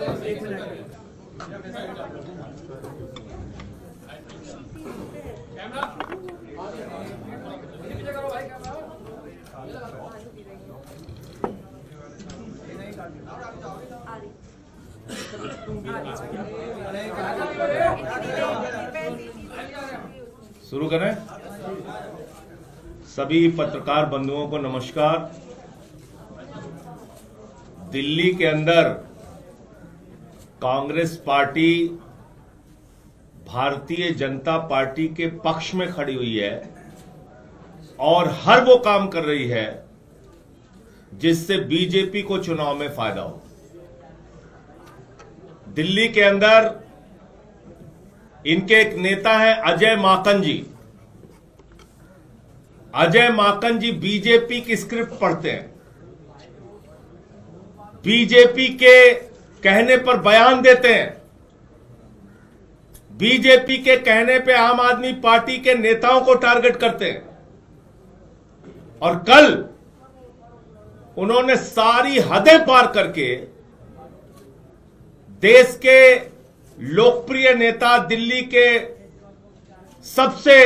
शुरू करें। सभी पत्रकार बंधुओं को नमस्कार। दिल्ली के अंदर कांग्रेस पार्टी भारतीय जनता पार्टी के पक्ष में खड़ी हुई है और हर वो काम कर रही है जिससे बीजेपी को चुनाव में फायदा हो। दिल्ली के अंदर इनके एक नेता हैं अजय माकन जी। अजय माकन जी बीजेपी की स्क्रिप्ट पढ़ते हैं, बीजेपी के कहने पर बयान देते हैं, बीजेपी के कहने पे आम आदमी पार्टी के नेताओं को टारगेट करते हैं। और कल उन्होंने सारी हदें पार करके देश के लोकप्रिय नेता, दिल्ली के सबसे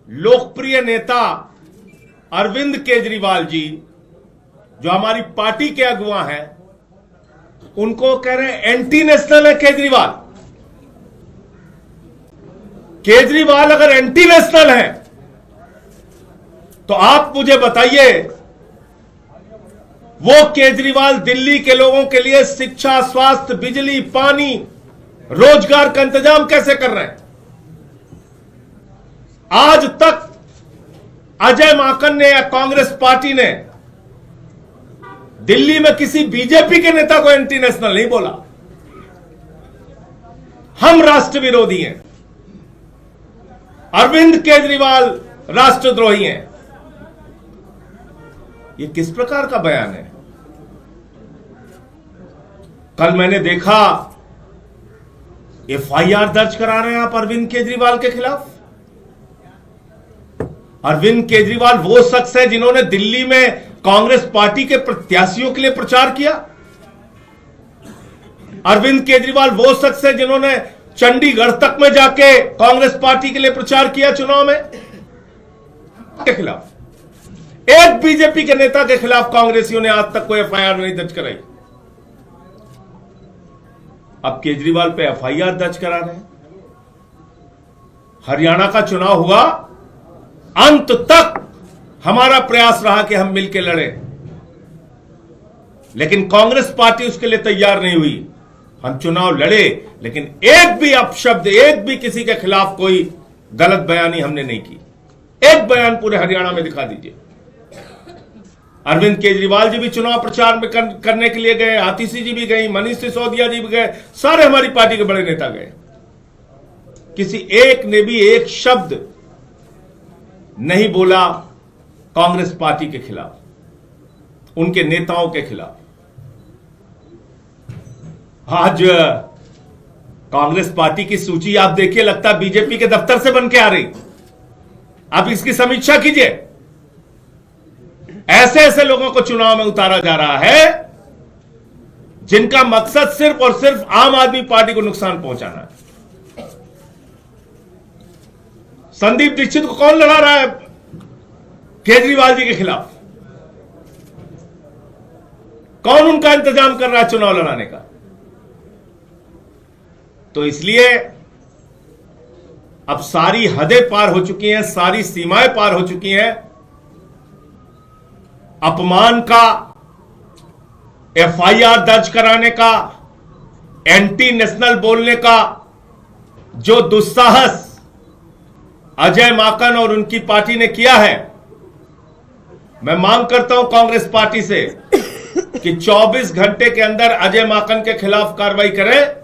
लोकप्रिय नेता अरविंद केजरीवाल जी, जो हमारी पार्टी के अगुवा हैं, उनको कह रहे हैं एंटी नेशनल है केजरीवाल। केजरीवाल अगर एंटी नेशनल है तो आप मुझे बताइए, वो केजरीवाल दिल्ली के लोगों के लिए शिक्षा, स्वास्थ्य, बिजली, पानी, रोजगार का इंतजाम कैसे कर रहे हैं? आज तक अजय माकन ने या कांग्रेस पार्टी ने दिल्ली में किसी बीजेपी के नेता को एंटी नेशनल नहीं बोला। हम राष्ट्र विरोधी हैं, अरविंद केजरीवाल राष्ट्रद्रोही हैं। ये किस प्रकार का बयान है? कल मैंने देखा एफआईआर दर्ज करा रहे हैं आप अरविंद केजरीवाल के खिलाफ। अरविंद केजरीवाल वो शख्स है जिन्होंने दिल्ली में कांग्रेस पार्टी के प्रत्याशियों के लिए प्रचार किया। अरविंद केजरीवाल वो शख्स है जिन्होंने चंडीगढ़ तक में जाके कांग्रेस पार्टी के लिए प्रचार किया चुनाव में के खिलाफ। एक बीजेपी के नेता के खिलाफ कांग्रेसियों ने आज तक कोई एफआईआर नहीं दर्ज कराई। अब केजरीवाल पे एफआईआर दर्ज करा रहे हैं। हरियाणा का चुनाव हुआ, अंत तक हमारा प्रयास रहा कि हम मिलकर लड़ें, लेकिन कांग्रेस पार्टी उसके लिए तैयार नहीं हुई। हम चुनाव लड़े, लेकिन एक भी अपशब्द, एक भी किसी के खिलाफ कोई गलत बयानी हमने नहीं की। एक बयान पूरे हरियाणा में दिखा दीजिए। अरविंद केजरीवाल जी भी चुनाव प्रचार में करने के लिए गए, आतिशी जी भी गई, मनीष सिसोदिया जी भी गए, सारे हमारी पार्टी के बड़े नेता गए। किसी एक ने भी एक शब्द नहीं बोला कांग्रेस पार्टी के खिलाफ, उनके नेताओं के खिलाफ। आज कांग्रेस पार्टी की सूची आप देखिए, लगता बीजेपी के दफ्तर से बन के आ रही। आप इसकी समीक्षा कीजिए। ऐसे ऐसे लोगों को चुनाव में उतारा जा रहा है जिनका मकसद सिर्फ और सिर्फ आम आदमी पार्टी को नुकसान पहुंचाना है। संदीप दीक्षित को कौन लड़ा रहा है केजरीवाल जी के खिलाफ? कौन उनका इंतजाम कर रहा है चुनाव लड़ाने का? तो इसलिए अब सारी हदें पार हो चुकी हैं, सारी सीमाएं पार हो चुकी हैं। अपमान का, एफआईआर दर्ज कराने का, एंटी नेशनल बोलने का जो दुस्साहस अजय माकन और उनकी पार्टी ने किया है, मैं मांग करता हूं कांग्रेस पार्टी से कि 24 घंटे के अंदर अजय माकन के खिलाफ कार्रवाई करें,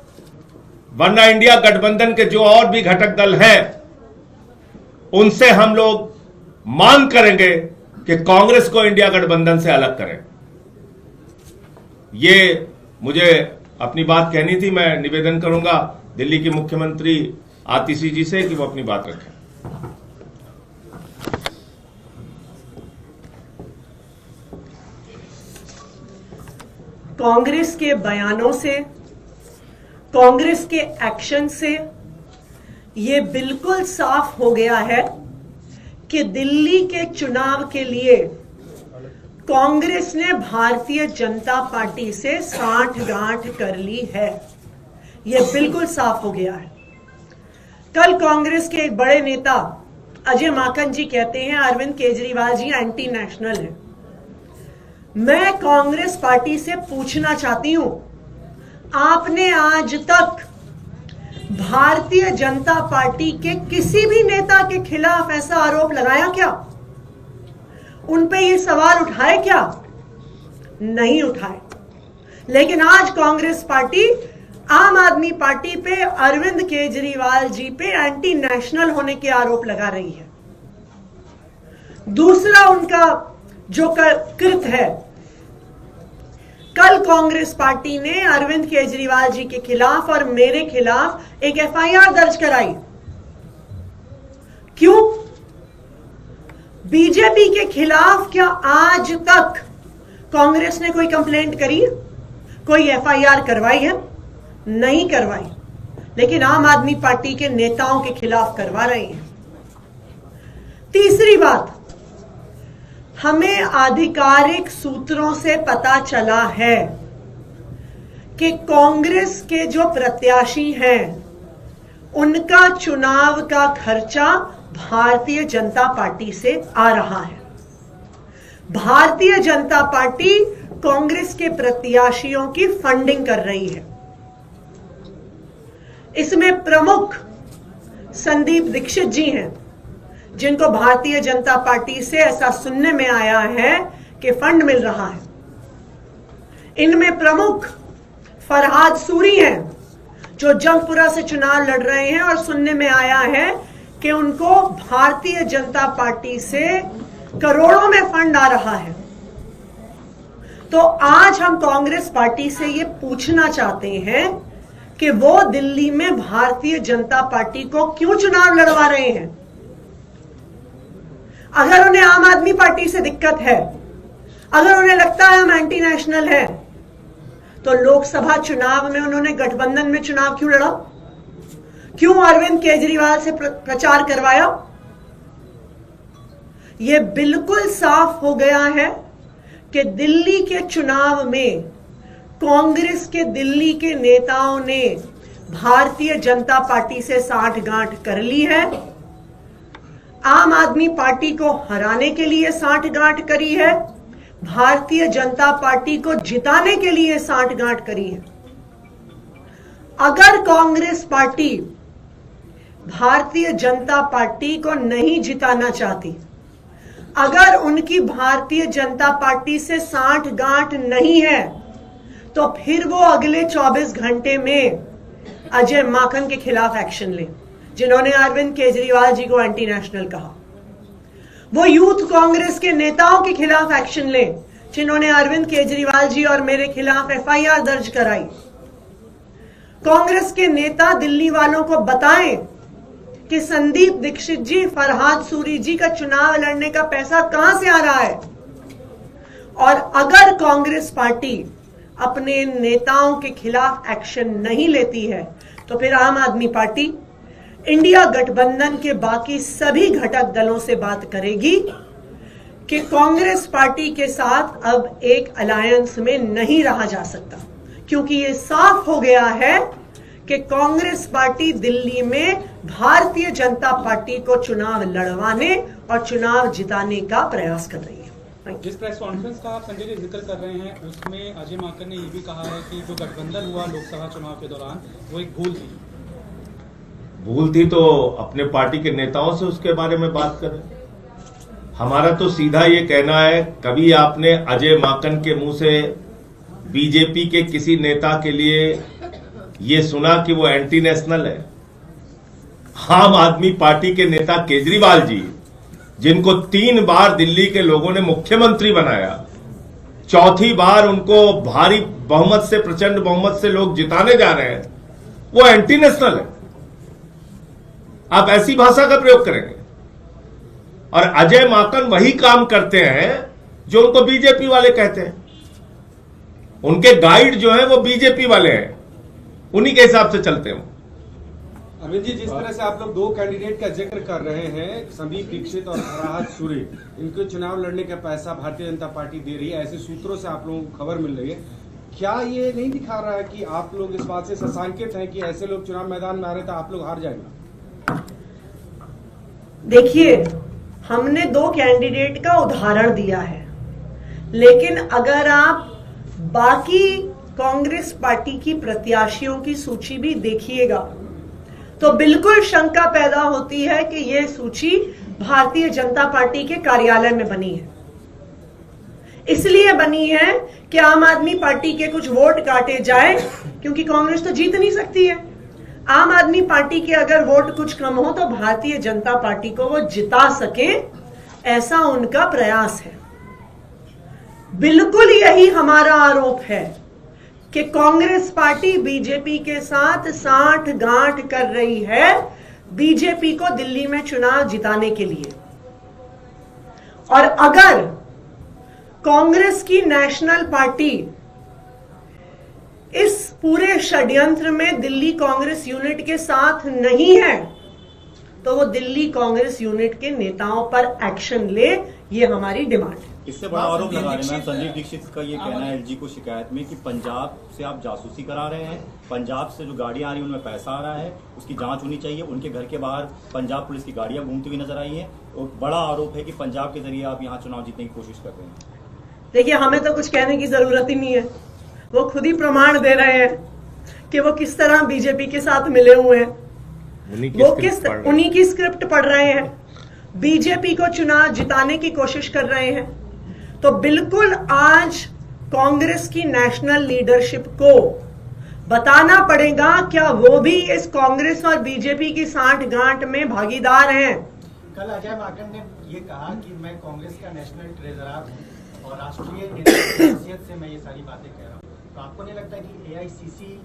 वरना इंडिया गठबंधन के जो और भी घटक दल हैं उनसे हम लोग मांग करेंगे कि कांग्रेस को इंडिया गठबंधन से अलग करें। ये मुझे अपनी बात कहनी थी। मैं निवेदन करूंगा दिल्ली की मुख्यमंत्री आतिशी जी से कि वो अपनी बात रखें। कांग्रेस के बयानों से कांग्रेस के एक्शन से ये बिल्कुल साफ हो गया है कि दिल्ली के चुनाव के लिए कांग्रेस ने भारतीय जनता पार्टी से साठगांठ कर ली है। यह बिल्कुल साफ हो गया है। कल कांग्रेस के एक बड़े नेता अजय माकन जी कहते हैं अरविंद केजरीवाल जी एंटी नेशनल है। मैं कांग्रेस पार्टी से पूछना चाहती हूं, आपने आज तक भारतीय जनता पार्टी के किसी भी नेता के खिलाफ ऐसा आरोप लगाया क्या? उन पे ये सवाल उठाए क्या? नहीं उठाए। लेकिन आज कांग्रेस पार्टी आम आदमी पार्टी पे, अरविंद केजरीवाल जी पे एंटी नेशनल होने के आरोप लगा रही है। दूसरा उनका जो कृत है, कल कांग्रेस पार्टी ने अरविंद केजरीवाल जी के खिलाफ और मेरे खिलाफ एक एफआईआर दर्ज कराई। क्यों? बीजेपी के खिलाफ क्या आज तक कांग्रेस ने कोई कंप्लेंट करी, कोई एफआईआर करवाई है? नहीं करवाई। लेकिन आम आदमी पार्टी के नेताओं के खिलाफ करवा रही है। तीसरी बात, हमें आधिकारिक सूत्रों से पता चला है कि कांग्रेस के जो प्रत्याशी हैं उनका चुनाव का खर्चा भारतीय जनता पार्टी से आ रहा है। भारतीय जनता पार्टी कांग्रेस के प्रत्याशियों की फंडिंग कर रही है। इसमें प्रमुख संदीप दीक्षित जी हैं, जिनको भारतीय जनता पार्टी से ऐसा सुनने में आया है कि फंड मिल रहा है। इनमें प्रमुख फरहाद सूरी हैं, जो जंगपुरा से चुनाव लड़ रहे हैं और सुनने में आया है कि उनको भारतीय जनता पार्टी से करोड़ों में फंड आ रहा है। तो आज हम कांग्रेस पार्टी से ये पूछना चाहते हैं कि वो दिल्ली में भारतीय जनता पार्टी को क्यों चुनाव लड़वा रहे हैं? अगर उन्हें आम आदमी पार्टी से दिक्कत है, अगर उन्हें लगता है हम एंटी नेशनल है, तो लोकसभा चुनाव में उन्होंने गठबंधन में चुनाव क्यों लड़ा? क्यों अरविंद केजरीवाल से प्रचार करवाया? यह बिल्कुल साफ हो गया है कि दिल्ली के चुनाव में कांग्रेस के दिल्ली के नेताओं ने भारतीय जनता पार्टी से साठगांठ कर ली है। आम आदमी पार्टी को हराने के लिए साठगांठ करी है, भारतीय जनता पार्टी को जिताने के लिए साठगांठ करी है। अगर कांग्रेस पार्टी भारतीय जनता पार्टी को नहीं जिताना चाहती, अगर उनकी भारतीय जनता पार्टी से साठगांठ नहीं है, तो फिर वो अगले 24 घंटे में अजय माकन के खिलाफ एक्शन ले, जिन्होंने अरविंद केजरीवाल जी को एंटी नेशनल कहा। वो यूथ कांग्रेस के नेताओं के खिलाफ एक्शन ले, जिन्होंने अरविंद केजरीवाल जी और मेरे खिलाफ एफआईआर दर्ज कराई। कांग्रेस के नेता दिल्ली वालों को बताएं कि संदीप दीक्षित जी, फरहाद सूरी जी का चुनाव लड़ने का पैसा कहां से आ रहा है। और अगर कांग्रेस पार्टी अपने नेताओं के खिलाफ एक्शन नहीं लेती है, तो फिर आम आदमी पार्टी इंडिया गठबंधन के बाकी सभी घटक दलों से बात करेगी कि कांग्रेस पार्टी के साथ अब एक अलायंस में नहीं रहा जा सकता, क्योंकि ये साफ हो गया है कि कांग्रेस पार्टी दिल्ली में भारतीय जनता पार्टी को चुनाव लड़वाने और चुनाव जिताने का प्रयास कर रही है। जिस प्रेस कॉन्फ्रेंस का आप संजय जी जिक्र कर रहे हैं, उसमें अजय माकन ने यह भी कहा है कि जो गठबंधन हुआ लोकसभा चुनाव के दौरान वो एक भूल थी। भूल थी तो अपने पार्टी के नेताओं से उसके बारे में बात करें। हमारा तो सीधा ये कहना है, कभी आपने अजय माकन के मुंह से बीजेपी के किसी नेता के लिए ये सुना कि वो एंटी नेशनल है? आम आदमी पार्टी के नेता केजरीवाल जी, जिनको 3 बार दिल्ली के लोगों ने मुख्यमंत्री बनाया, चौथी बार उनको भारी बहुमत से, प्रचंड बहुमत से लोग जिताने जा रहे हैं, वो एंटी नेशनल है। आप ऐसी भाषा का प्रयोग करेंगे? और अजय माकन वही काम करते हैं जो उनको बीजेपी वाले कहते हैं। उनके गाइड जो हैं वो बीजेपी वाले हैं, उन्हीं के हिसाब से चलते हैं। अरविंद जी, जिस तरह से आप लोग दो कैंडिडेट का जिक्र कर रहे हैं, संदीप दीक्षित और फराहत सूरी, इनको चुनाव लड़ने का पैसा भारतीय जनता पार्टी दे रही है, ऐसे सूत्रों से आप लोगों को खबर मिल रही है। क्या ये नहीं दिखा रहा है कि आप लोग इस बात से सशंकित हैं कि ऐसे लोग चुनाव मैदान में आ रहे तो आप लोग हार जाएंगे? देखिए, हमने दो कैंडिडेट का उदाहरण दिया है, लेकिन अगर आप बाकी कांग्रेस पार्टी की प्रत्याशियों की सूची भी देखिएगा तो बिल्कुल शंका पैदा होती है कि यह सूची भारतीय जनता पार्टी के कार्यालय में बनी है। इसलिए बनी है कि आम आदमी पार्टी के कुछ वोट काटे जाए, क्योंकि कांग्रेस तो जीत नहीं सकती है। आम आदमी पार्टी के अगर वोट कुछ कम हो तो भारतीय जनता पार्टी को वो जिता सके, ऐसा उनका प्रयास है। बिल्कुल यही हमारा आरोप है कि कांग्रेस पार्टी बीजेपी के साथ साठगांठ कर रही है बीजेपी को दिल्ली में चुनाव जिताने के लिए। और अगर कांग्रेस की नेशनल पार्टी इस पूरे षड्यंत्र में दिल्ली कांग्रेस यूनिट के साथ नहीं है तो वो दिल्ली कांग्रेस यूनिट के नेताओं पर एक्शन ले, ये हमारी डिमांड है। इससे बड़ा आरोप लगा रहे हैं मैम, संदीप दीक्षित का ये कहना है एलजी को शिकायत में कि पंजाब से आप जासूसी करा रहे हैं, पंजाब से जो गाड़ियां आ रही हैं उनमें पैसा आ रहा है, उसकी जांच होनी चाहिए। उनके घर के बाहर पंजाब पुलिस की गाड़ियां घूमती हुई नजर आई हैं और बड़ा आरोप है कि पंजाब के जरिए आप यहाँ चुनाव जीतने की कोशिश कर रहे हैं। देखिए, हमें तो कुछ कहने की जरूरत ही नहीं है, वो खुद ही प्रमाण दे रहे हैं कि वो किस तरह बीजेपी के साथ मिले हुए हैं, वो उन्हीं की स्क्रिप्ट पढ़ रहे हैं, बीजेपी को चुनाव जिताने की कोशिश कर रहे हैं। तो बिल्कुल आज कांग्रेस की नेशनल लीडरशिप को बताना पड़ेगा क्या वो भी इस कांग्रेस और बीजेपी की साठगांठ में भागीदार हैं। कल अजय माकन ने ये कहा कि मैं कांग्रेस का नेशनल ट्रेजरर हूं और राष्ट्रीय हैसियत से मैं ये सारी बातें कह रहा हूं। तो आपको नहीं लगता कि एआईसीसी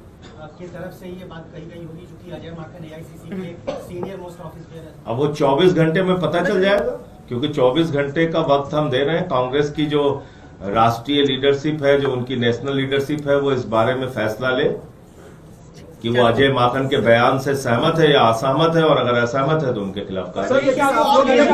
की तरफ से ये बात कही गई होगी, क्योंकि अजय माकन एआईसीसी के सीनियर मोस्ट ऑफिसर है? अब वो 24 घंटे में पता चल जाएगा, क्योंकि 24 घंटे का वक्त हम दे रहे हैं। कांग्रेस की जो राष्ट्रीय लीडरशिप है, जो उनकी नेशनल लीडरशिप है, वो इस बारे में फैसला ले कि वो अजय माकन के बयान से सहमत है या असहमत है, और अगर असहमत है तो उनके खिलाफ कार्रवाई।